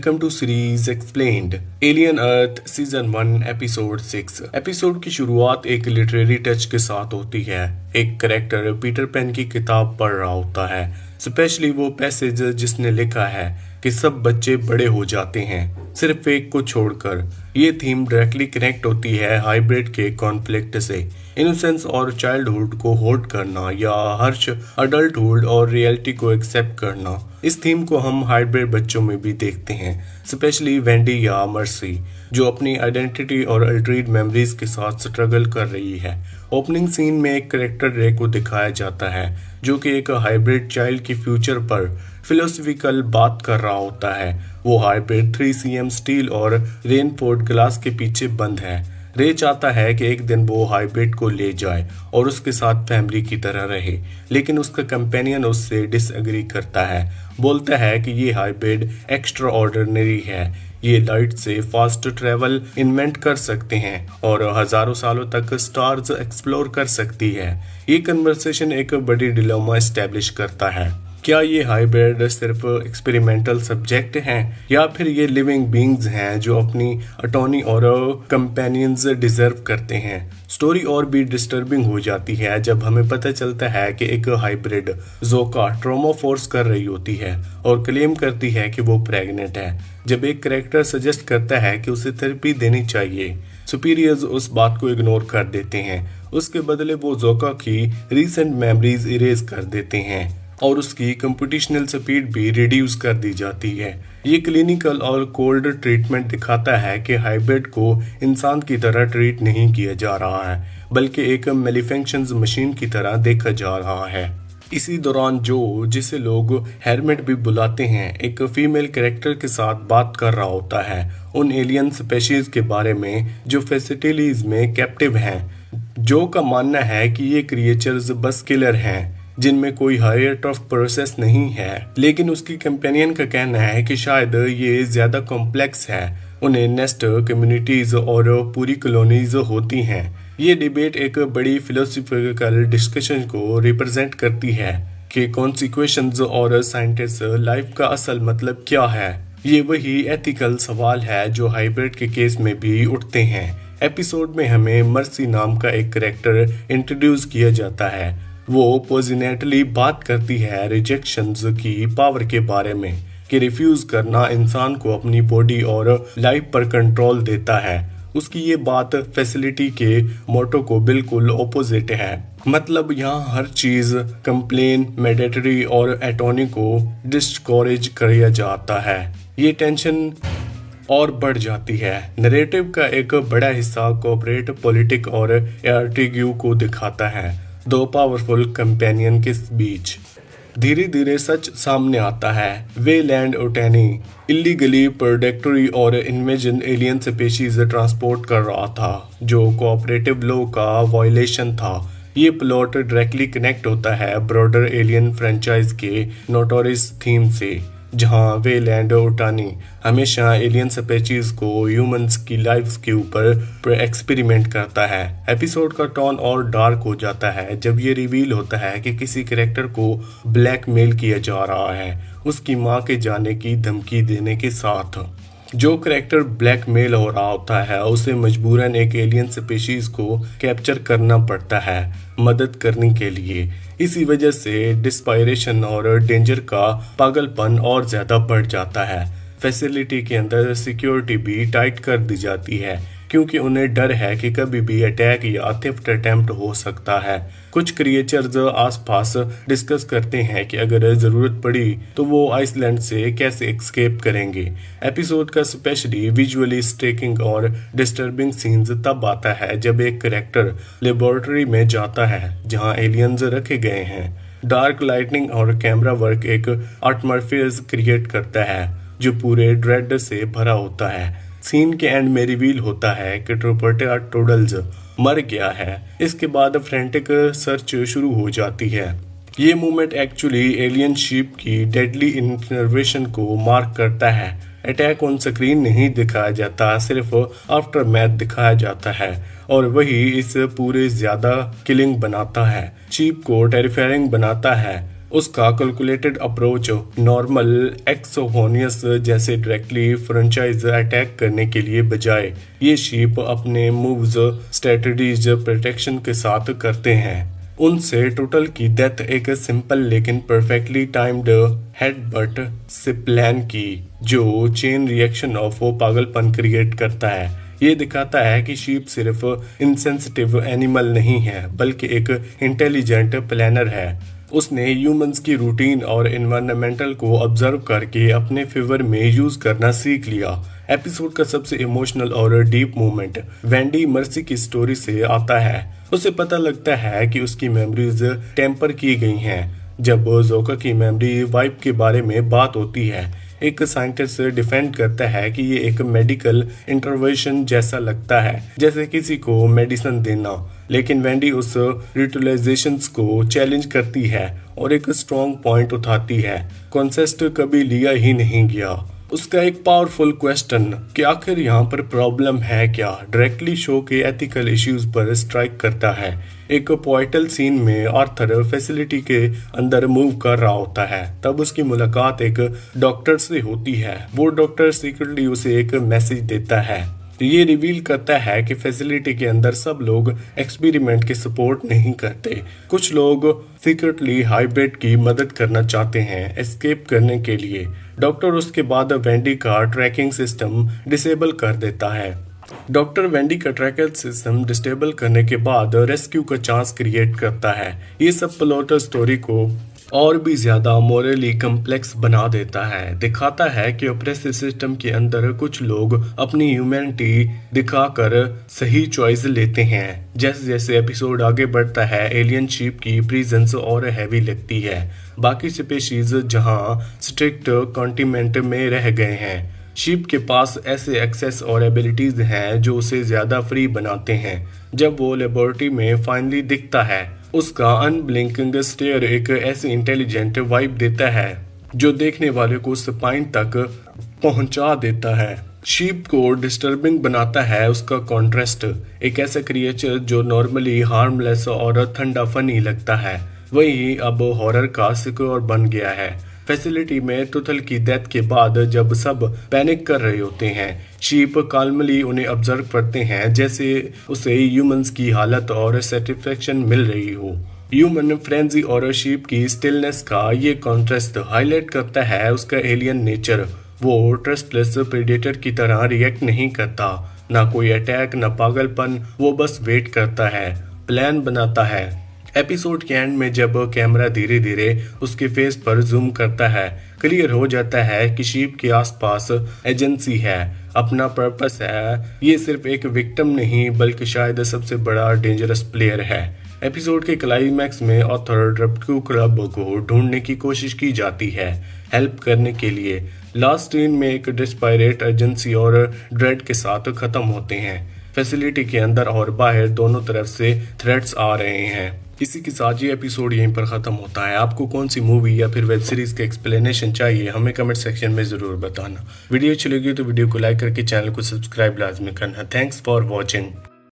Welcome to series explained alien earth season 1 episode 6। Episode की शुरुआत एक लिटरेरी टच के साथ होती है। एक कैरेक्टर पीटर पेन की किताब पढ़ रहा होता है, स्पेशली वो पैसेज जिसने लिखा है कि सब बच्चे बड़े हो जाते हैं सिर्फ एक को छोड़कर। ये थीम डायरेक्टली कनेक्ट होती है हाइब्रिड के कॉन्फ्लिक्ट से। इनोसेंस और चाइल्डहुड को होल्ड करना या हर्ष अडल्टहुड और रियलिटी को एक्सेप्ट करना। इस थीम को हम हाइब्रिड बच्चों में भी देखते हैं, स्पेशली वेंडी या मर्सी, जो अपनी आइडेंटिटी और अल्टर्ड मेमोरीज के साथ स्ट्रगल कर रही है। ओपनिंग सीन में एक कैरेक्टर रे को दिखाया जाता है जो कि एक हाइब्रिड चाइल्ड की फ्यूचर पर फिलोसफिकल बात कर रहा होता है। वो हाइब्रिड 3cm स्टील और रेनफोर्ड ग्लास के पीछे बंद है। रे चाहता है कि एक दिन वो हाइब्रिड को ले जाए और उसके साथ फैमिली की तरह रहे, लेकिन उसका कंपेनियन उससे डिसएग्री करता है। बोलता है कि ये हाइब्रिड एक्स्ट्रा ऑर्डिनरी है, ये लाइट से फास्ट ट्रेवल इन्वेंट कर सकते हैं और हजारों सालों तक स्टार्स एक्सप्लोर कर सकती है। ये कन्वर्सेशन एक बड़ी डिलेमा एस्टेब्लिश करता है। क्या ये हाइब्रिड सिर्फ एक्सपेरिमेंटल सब्जेक्ट हैं या फिर ये लिविंग बीइंग्स हैं जो अपनी अटॉर्नी और कंपेनियंस डिजर्व करते हैं। स्टोरी और भी डिस्टर्बिंग हो जाती है जब हमें पता चलता है कि एक हाइब्रिड जोका ट्रॉमा फोर्स कर रही होती है और क्लेम करती है कि वो प्रेग्नेंट है। जब एक कैरेक्टर सजेस्ट करता है कि उसे थेरेपी देनी चाहिए, सुपीरियर्स उस बात को इग्नोर कर देते हैं। उसके बदले वो जोका की रीसेंट मेमोरीज इरेज कर देते हैं और उसकी कंप्यूटेशनल स्पीड भी रिड्यूस कर दी जाती है। ये क्लिनिकल और कोल्ड ट्रीटमेंट दिखाता है कि हाइब्रिड को इंसान की तरह ट्रीट नहीं किया जा रहा है, बल्कि एक मैलिफंक्शंस मशीन की तरह देखा जा रहा है। इसी दौरान जो, जिसे लोग हेरमेट भी बुलाते हैं, एक फीमेल कैरेक्टर के साथ बात कर रहा होता है उन एलियन स्पेशीज के बारे में जो फैसिलिटीज में कैप्टिव हैं। जो का मानना है कि ये क्रिएचर्स बस किलर हैं जिनमें कोई हायर ऑफ प्रोसेस नहीं है, लेकिन उसकी कंपेनियन का कहना है कि शायद ये ज्यादा कॉम्प्लेक्स है। उन्हें नेस्ट कम्युनिटीज और पूरी कॉलोनीज होती हैं। ये डिबेट एक बड़ी फिलोसफिकल डिस्कशन को रिप्रेजेंट करती है कि कॉन्सिक्वेंसेस और साइंटिस्ट लाइफ का असल मतलब क्या है। ये वही एथिकल सवाल है जो हाइब्रिड के केस में भी उठते हैं। एपिसोड में हमें मर्सी नाम का एक कैरेक्टर इंट्रोड्यूस किया जाता है। वो पॉजिटिवली बात करती है रिजेक्शंस की पावर के बारे में कि रिफ्यूज करना इंसान को अपनी बॉडी और लाइफ पर कंट्रोल देता है। उसकी ये बात फैसिलिटी के मोटो को बिल्कुल ऑपोजिट है। मतलब यहाँ हर चीज कंप्लेन, मैंडेटरी और एटॉर्नी को डिस्करेज किया जाता है। ये टेंशन और बढ़ जाती है। नैरेटिव का एक बड़ा हिस्सा कॉर्पोरेट पॉलिटिक और आर्टिग्यू को दिखाता है, दो पावरफुल कंपेनियन के बीच। धीरे धीरे सच सामने आता है। वेलैंड ओटेनी इलीगली प्रोडक्टरी और इन्वेजन एलियन स्पीशीज ट्रांसपोर्ट कर रहा था जो कोऑपरेटिव लॉ का वायलेशन था। ये प्लॉट डायरेक्टली कनेक्ट होता है ब्रॉडर एलियन फ्रेंचाइज के नोटोरियस थीम से, जहाँ वेलैंड ओटानी हमेशा एलियन स्पीशीज को ह्यूमंस की लाइफ्स के ऊपर एक्सपेरिमेंट करता है। एपिसोड का टोन और डार्क हो जाता है जब ये रिवील होता है कि किसी कैरेक्टर को ब्लैकमेल किया जा रहा है उसकी मां के जाने की धमकी देने के साथ। जो कैरेक्टर ब्लैकमेल हो रहा होता है उसे मजबूरन एक एलियन स्पीशीज को कैप्चर करना पड़ता है मदद करने के लिए। इसी वजह से डिस्पायरेशन और डेंजर का पागलपन और ज्यादा बढ़ जाता है। फैसिलिटी के अंदर सिक्योरिटी भी टाइट कर दी जाती है क्योंकि उन्हें डर है कि कभी भी अटैक या थेफ्ट अटेम्प्ट हो सकता है। कुछ क्रिएचर्स आसपास डिस्कस करते हैं कि अगर जरूरत पड़ी तो वो आइसलैंड से कैसे एस्केप करेंगे। एपिसोड का स्पेशली विजुअली स्ट्रेकिंग और डिस्टर्बिंग सीन्स तब आता है जब एक कैरेक्टर लेबोरेटरी में जाता है जहां एलियंस रखे गए हैं। डार्क लाइटनिंग और कैमरा वर्क एक एटमॉस्फेयर क्रिएट करता है जो पूरे ड्रेड से भरा होता है। सीन के एंड में रिवील होता है कि ट्रोपर्टा टोडल्स मर गया है। इसके बाद फ्रेंटिक सर्च शुरू हो जाती है। ये मूवमेंट एक्चुअली एलियन शिप की डेडली इंटरवेंशन को मार्क करता है। अटैक ऑन स्क्रीन नहीं दिखाया जाता, सिर्फ आफ्टर मैथ दिखाया जाता है और वही इस पूरे ज्यादा किलिंग बनाता है। शिप को टेरिफायरिंग बनाता है। उसका कैलकुलेटेड अप्रोच नॉर्मल एक्सोफोनियस जैसे डायरेक्टली फ्रेंचाइज अटैक करने के लिए बजाय ये शिप अपने मूव्स स्ट्रेटजीज प्रोटेक्शन के साथ करते हैं। उनसे टोटल की डेथ एक सिंपल लेकिन परफेक्टली टाइम्ड हेडबट से प्लान की जो चेन रिएक्शन ऑफ पागलपन क्रिएट करता है। ये दिखाता है कि शीप सिर्फ इनसेंसिटिव एनिमल नहीं है बल्कि एक इंटेलिजेंट प्लानर है। उसने ह्यूमंस की रूटीन और एनवायरनमेंटल को ऑब्जर्व करके अपने फेवर में यूज करना सीख लिया। एपिसोड का सबसे इमोशनल और डीप मोमेंट वेंडी मर्सी की स्टोरी से आता है। उसे पता लगता है कि उसकी मेमोरीज टेम्पर की गई हैं। जब जोका की मेमोरी वाइप के बारे में बात होती है, एक साइंटिस्ट डिफेंड करता है कि ये एक मेडिकल इंटरवेंशन जैसा लगता है, जैसे किसी को मेडिसिन देना। लेकिन वेंडी उस रिटुलाइजेशंस को चैलेंज करती है और एक स्ट्रॉन्ग पॉइंट उठाती है, कॉन्सेस्ट कभी लिया ही नहीं गया। उसका एक पावरफुल क्वेश्चन कि आखिर यहाँ पर प्रॉब्लम है क्या, डायरेक्टली शो के एथिकल इश्यूज पर स्ट्राइक करता है। एक पोइटल सीन में आर्थर फैसिलिटी के अंदर मूव कर रहा होता है, तब उसकी मुलाकात एक डॉक्टर से होती है। वो डॉक्टर सीक्रेटली उसे एक मैसेज देता है। तो ये रिवील करता है कि फैसिलिटी के अंदर सब लोग एक्सपेरिमेंट की सपोर्ट नहीं करते। कुछ लोग सीक्रेटली हाइब्रिड की मदद करना चाहते हैं एस्केप करने के लिए। डॉक्टर उसके बाद वेंडी का ट्रैकिंग सिस्टम डिसेबल कर देता है। डॉक्टर वेंडी का ट्रैकर सिस्टम डिसेबल करने के बाद रेस्क्यू का चांस क्रिएट करता है। ये सब प्लॉट स्टोरी को और भी ज्यादा मोरली कम्प्लेक्स बना देता है। दिखाता है कि ऑपरेसिव सिस्टम के अंदर कुछ लोग अपनी ह्यूमैनिटी दिखाकर सही चॉइस लेते हैं। जैसे जैसे एपिसोड आगे बढ़ता है, एलियन शिप की प्रेजेंस और हैवी लगती है। बाकी स्पीशीज जहां स्ट्रिक्ट कॉन्टिनेंट में रह गए हैं, शिप के पास ऐसे एक्सेस और एबिलिटीज हैं जो उसे ज्यादा फ्री बनाते हैं। जब वो लेबोरेटरी में फाइनली दिखता है, उसका अनब्लिंकिंग स्टेयर एक ऐसी इंटेलिजेंट वाइब देता है जो देखने वाले को स्पाइन तक पहुंचा देता है। शीप को डिस्टर्बिंग बनाता है उसका कॉन्ट्रास्ट, एक ऐसा क्रिएचर जो नॉर्मली हार्मलेस और ठंडा फनी लगता है, वही अब हॉरर का सिक्योर बन गया है। फैसिलिटी में टुथल की डेथ के बाद जब सब पैनिक कर रहे होते हैं, शीप काल्मली उन्हें ऑब्जर्व करते हैं जैसे उसे ह्यूमंस की हालत और सेटिस्फेक्शन मिल रही हो। ह्यूमन फ्रेंजी और शीप की स्टिलनेस का ये कॉन्ट्रास्ट हाईलाइट करता है उसका एलियन नेचर। वो ट्रस्टलेस प्रेडेटर की तरह रिएक्ट नहीं करता, ना कोई अटैक ना पागलपन, वो बस वेट करता है, प्लान बनाता है। एपिसोड के एंड में जब कैमरा धीरे धीरे उसके फेस पर जूम करता है, क्लियर हो जाता है कि शीप के आसपास एजेंसी है, अपना पर्पस है। ये सिर्फ एक विक्टिम नहीं बल्कि शायद सबसे बड़ा डेंजरस प्लेयर है। एपिसोड के क्लाइमैक्स में ऑथर रेस्क्यू क्लब को ढूंढने की कोशिश की जाती है हेल्प करने के लिए। लास्ट सीन में एक डिस्पायरेट एजेंसी और ड्रेड के साथ खत्म होते हैं। फैसिलिटी के अंदर और बाहर दोनों तरफ से थ्रेट्स आ रहे हैं। इसी के साथ ये एपिसोड यहीं पर ख़त्म होता है। आपको कौन सी मूवी या फिर वेब सीरीज़ के एक्सप्लेनेशन चाहिए, हमें कमेंट सेक्शन में ज़रूर बताना। वीडियो अच्छी लगी तो वीडियो को लाइक करके चैनल को सब्सक्राइब लाजमी करना। Thanks for watching.